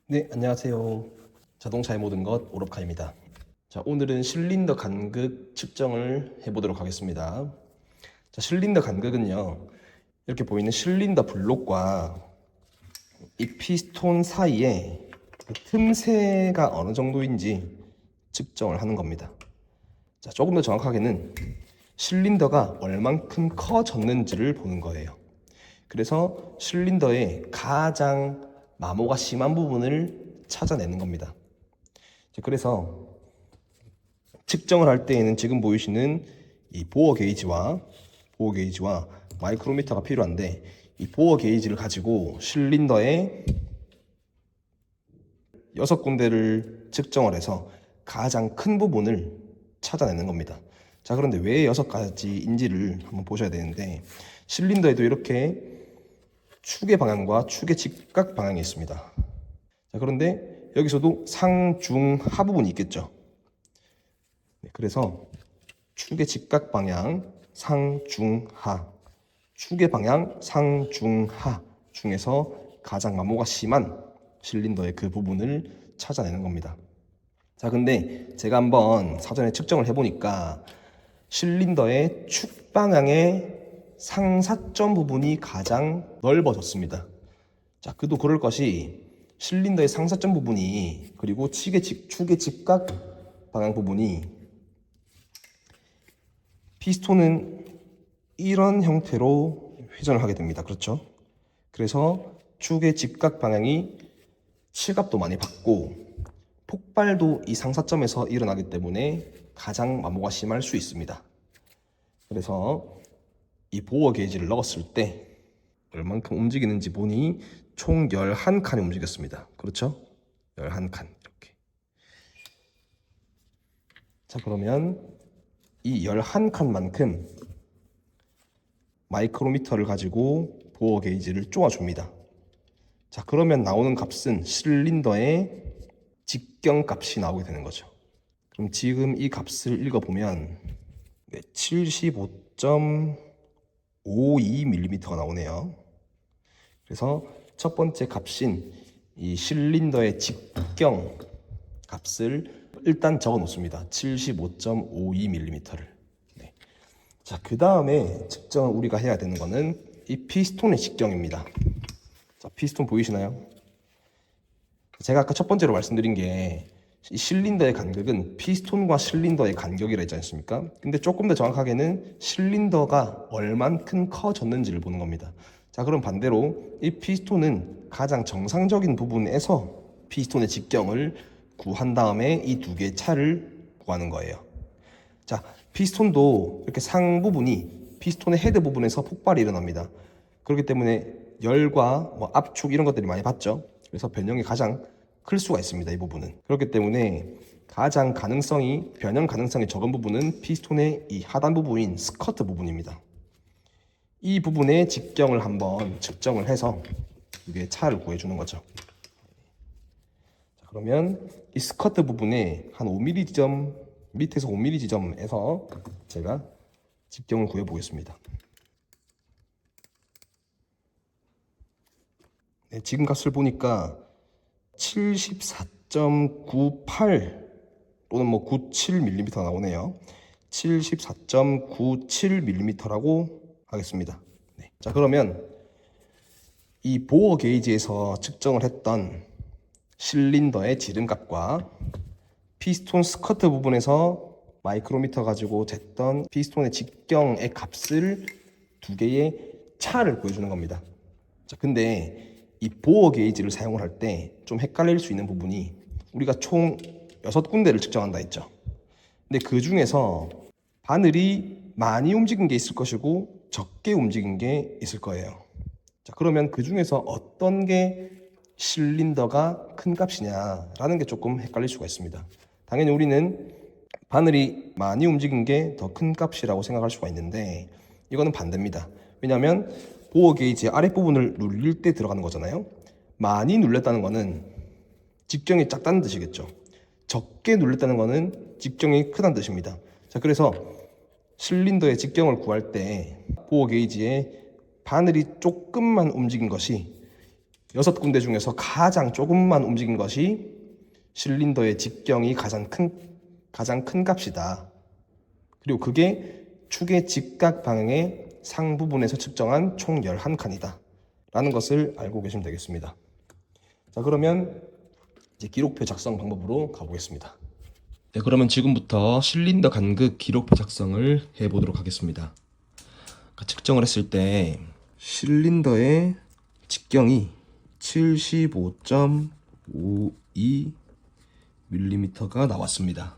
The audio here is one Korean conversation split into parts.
네, 안녕하세요. 자동차의 모든 것 오로카입니다. 자, 오늘은 실린더 간극 측정을 해보도록 하겠습니다. 자, 실린더 간극은요, 이렇게 보이는 실린더 블록과 이 피스톤 사이에 그 틈새가 어느 정도인지 측정을 하는 겁니다. 자, 조금 더 정확하게는 실린더가 얼만큼 커졌는지를 보는 거예요. 그래서 실린더의 가장 마모가 심한 부분을 찾아내는 겁니다. 그래서 측정을 할 때에는 지금 보이시는 이 보어 게이지와 마이크로미터가 필요한데, 이 보어 게이지를 가지고 실린더의 6군데를 측정을 해서 가장 큰 부분을 찾아내는 겁니다. 자, 그런데 왜 6가지인지를 한번 보셔야 되는데, 실린더에도 이렇게 축의 방향과 축의 직각 방향이 있습니다. 자, 그런데 여기서도 상, 중, 하 부분이 있겠죠. 그래서 축의 직각 방향 상, 중, 하, 축의 방향 상, 중, 하 중에서 가장 마모가 심한 실린더의 그 부분을 찾아내는 겁니다. 자, 근데 제가 한번 사전에 측정을 해보니까 실린더의 축 방향의 상사점 부분이 가장 넓어졌습니다. 자, 그도 그럴 것이 실린더의 상사점 부분이, 그리고 축의 직각 방향 부분이, 피스톤은 이런 형태로 회전을 하게 됩니다. 그렇죠? 그래서 축의 직각 방향이 실갑도 많이 받고 폭발도 이 상사점에서 일어나기 때문에 가장 마모가 심할 수 있습니다. 그래서 이 보어 게이지를 넣었을 때 얼만큼 움직이는지 보니 총 11칸이 움직였습니다. 그렇죠? 11칸 이렇게. 자, 그러면 이 11칸만큼 마이크로미터를 가지고 보어 게이지를 쪼아줍니다. 자, 그러면 나오는 값은 실린더의 직경 값이 나오게 되는 거죠. 그럼 지금 이 값을 읽어보면 75.52mm가 나오네요. 그래서 첫 번째 값인 이 실린더의 직경 값을 일단 적어 놓습니다. 75.52mm를. 네. 자, 그 다음에 측정을 우리가 해야 되는 거는 이 피스톤의 직경입니다. 자, 피스톤 보이시나요? 제가 아까 첫 번째로 말씀드린 게 이 실린더의 간격은 피스톤과 실린더의 간격이라 했지 않습니까? 근데 조금 더 정확하게는 실린더가 얼만큼 커졌는지를 보는 겁니다. 자, 그럼 반대로 이 피스톤은 가장 정상적인 부분에서 피스톤의 직경을 구한 다음에 이 두 개의 차를 구하는 거예요. 자, 피스톤도 이렇게 상부분이 피스톤의 헤드 부분에서 폭발이 일어납니다. 그렇기 때문에 열과 압축 이런 것들이 많이 받죠. 그래서 변형이 가장 클 수가 있습니다. 이 부분은. 그렇기 때문에 가장 변형 가능성이 적은 부분은 피스톤의 이 하단 부분인 스커트 부분입니다. 이 부분의 직경을 한번 측정을 해서 이게 차를 구해주는 거죠. 자, 그러면 이 스커트 부분에 한 5mm 지점, 밑에서 5mm 지점에서 제가 직경을 구해 보겠습니다. 네, 지금 값을 보니까 74.98 또는 97mm 나오네요. 74.97mm라고 하겠습니다. 네. 자, 그러면 이 보어 게이지에서 측정을 했던 실린더의 지름값과 피스톤 스커트 부분에서 마이크로미터 가지고 쟀던 피스톤의 직경의 값을 두 개의 차를 보여주는 겁니다. 자, 근데 이 보어 게이지를 사용을 할 때 좀 헷갈릴 수 있는 부분이, 우리가 총 6군데를 측정한다 했죠. 근데 그 중에서 바늘이 많이 움직인 게 있을 것이고 적게 움직인 게 있을 거예요. 자, 그러면 그 중에서 어떤 게 실린더가 큰 값이냐라는 게 조금 헷갈릴 수가 있습니다. 당연히 우리는 바늘이 많이 움직인 게 더 큰 값이라고 생각할 수가 있는데, 이거는 반대입니다. 왜냐하면 보어 게이지의 아랫부분을 눌릴 때 들어가는 거잖아요. 많이 눌렸다는 거는 직경이 작다는 뜻이겠죠. 적게 눌렸다는 거는 직경이 크다는 뜻입니다. 자, 그래서 실린더의 직경을 구할 때 보어 게이지에 바늘이 조금만 움직인 것이 6군데 중에서 가장 조금만 움직인 것이 실린더의 직경이 가장 큰 값이다. 그리고 그게 축의 직각 방향의 상부분에서 측정한 총 11칸이다 라는 것을 알고 계시면 되겠습니다. 자, 그러면 이제 기록표 작성 방법으로 가보겠습니다. 네, 그러면 지금부터 실린더 간극 기록표 작성을 해보도록 하겠습니다. 측정을 했을 때 실린더의 직경이 75.52mm가 나왔습니다.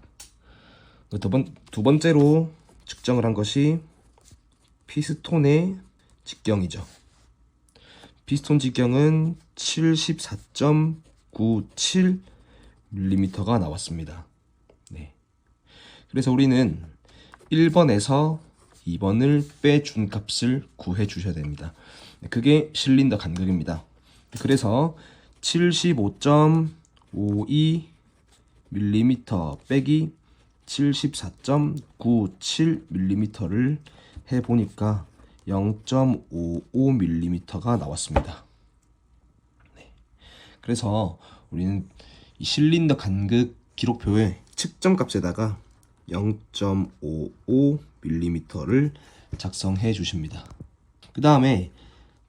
두 번째로 측정을 한 것이 피스톤의 직경이죠. 피스톤 직경은 74.97mm가 나왔습니다. 네. 그래서 우리는 1번에서 2번을 빼준 값을 구해 주셔야 됩니다. 그게 실린더 간극입니다. 그래서 75.52mm 빼기 74.97mm를 해보니까 0.55mm가 나왔습니다. 네. 그래서 우리는 이 실린더 간극 기록표의 측정값에다가 0.55mm를 작성해 주십니다. 그 다음에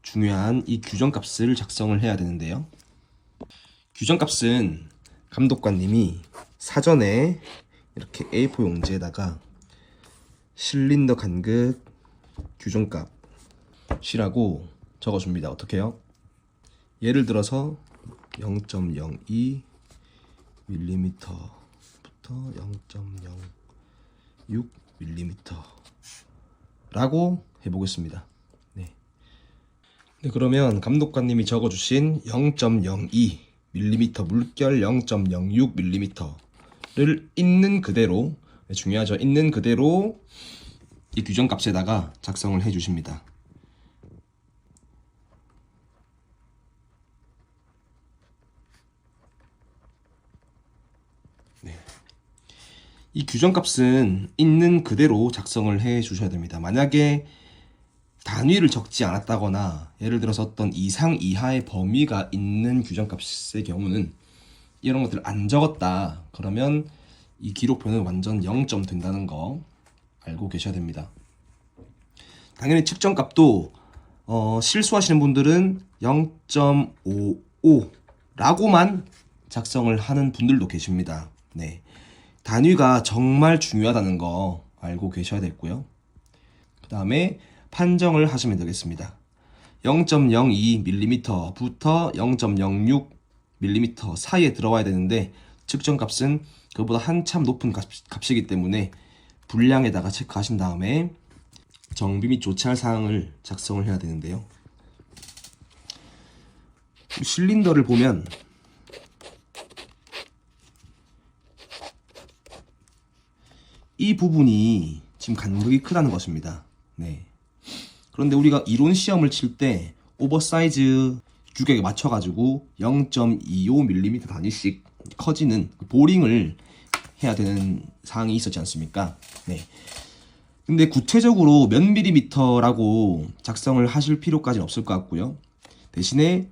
중요한 이 규정값을 작성을 해야 되는데요. 규정값은 감독관님이 사전에 이렇게 A4 용지에다가 실린더 간극 규정값이라고 적어줍니다. 어떻게 해요? 예를 들어서 0.02mm부터 0.06mm 라고 해보겠습니다. 네. 네, 그러면 감독관님이 적어주신 0.02mm 물결 0.06mm를 있는 그대로, 중요하죠, 있는 그대로 이 규정값에다가 작성을 해주십니다. 네. 이 규정값은 있는 그대로 작성을 해 주셔야 됩니다. 만약에 단위를 적지 않았다거나 예를 들어서 어떤 이상 이하의 범위가 있는 규정값의 경우는 이런 것들을 안 적었다 그러면 이 기록표는 완전 0점 된다는 거 알고 계셔야 됩니다. 당연히 측정값도 실수하시는 분들은 0.55 라고만 작성을 하는 분들도 계십니다. 네. 단위가 정말 중요하다는 거 알고 계셔야 됐고요. 그 다음에 판정을 하시면 되겠습니다. 0.02mm부터 0.06mm 사이에 들어와야 되는데 측정값은 그보다 한참 높은 값이기 때문에 분량에다가 체크하신 다음에 정비 및 조치할 사항을 작성을 해야 되는데요. 실린더를 보면 이 부분이 지금 간극이 크다는 것입니다. 네. 그런데 우리가 이론 시험을 칠 때 오버사이즈 규격에 맞춰가지고 0.25mm 단위씩 커지는 보링을 해야 되는 사항이 있었지 않습니까? 네. 근데 구체적으로 몇 밀리미터라고 작성을 하실 필요까지는 없을 것 같고요. 대신에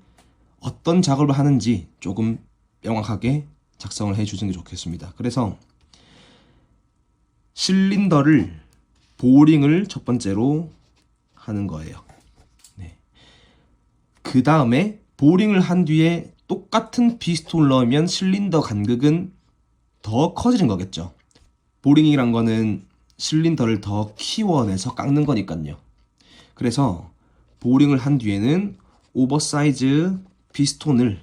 어떤 작업을 하는지 조금 명확하게 작성을 해주시는 게 좋겠습니다. 그래서 실린더를 보링을 첫 번째로 하는 거예요. 네. 그 다음에 보링을 한 뒤에 똑같은 피스톤을 넣으면 실린더 간극은 더 커지는 거겠죠. 보링이란 거는 실린더를 더 키워내서 깎는 거니까요. 그래서 보링을 한 뒤에는 오버사이즈 피스톤을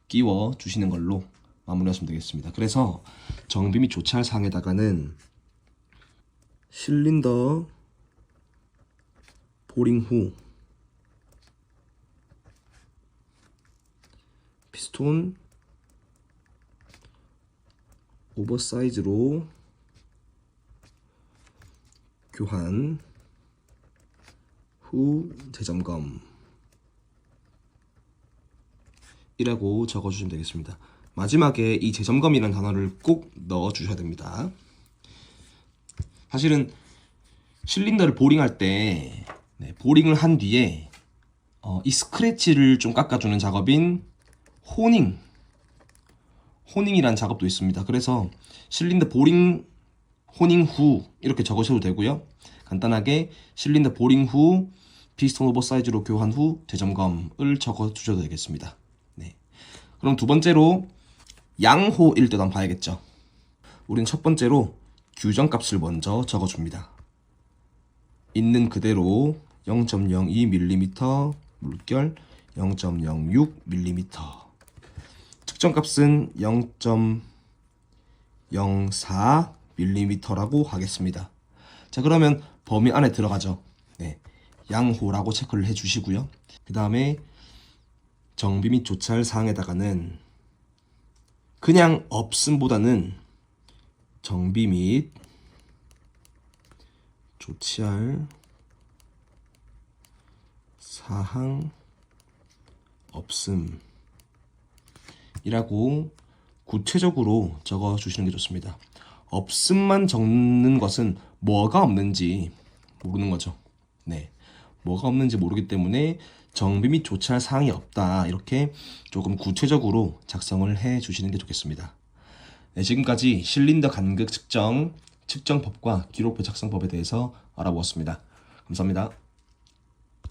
끼워 주시는 걸로 마무리하시면 되겠습니다. 그래서 정비 및 조치할 사항에다가는 실린더 보링 후 피스톤 오버사이즈로 교환 후 재점검 이라고 적어주시면 되겠습니다. 마지막에 이 재점검이라는 단어를 꼭 넣어주셔야 됩니다. 사실은 실린더를 보링할 때 보링을 한 뒤에 이 스크래치를 좀 깎아주는 작업인 호닝이라는 작업도 있습니다. 그래서 실린더 보링 호닝 후 이렇게 적으셔도 되고요. 간단하게 실린더 보링 후 피스톤 오버사이즈로 교환 후 재점검을 적어 주셔도 되겠습니다. 네. 그럼 두 번째로 양호일 때도 한번 봐야겠죠. 우린 첫 번째로 규정값을 먼저 적어줍니다. 있는 그대로 0.02mm, 물결 0.06mm, 측정값은 0.04mm라고 하겠습니다. 자, 그러면 범위 안에 들어가죠. 네, 양호라고 체크를 해주시고요. 그 다음에 정비 및 조찰 사항에다가는 그냥 없음보다는 정비 및 조치할 사항 없음이라고 구체적으로 적어 주시는 게 좋습니다. 없음만 적는 것은 뭐가 없는지 모르는 거죠. 네, 뭐가 없는지 모르기 때문에 정비 및 조치할 사항이 없다, 이렇게 조금 구체적으로 작성을 해 주시는 게 좋겠습니다. 네, 지금까지 실린더 간극 측정법과 기록부 작성법에 대해서 알아보았습니다. 감사합니다.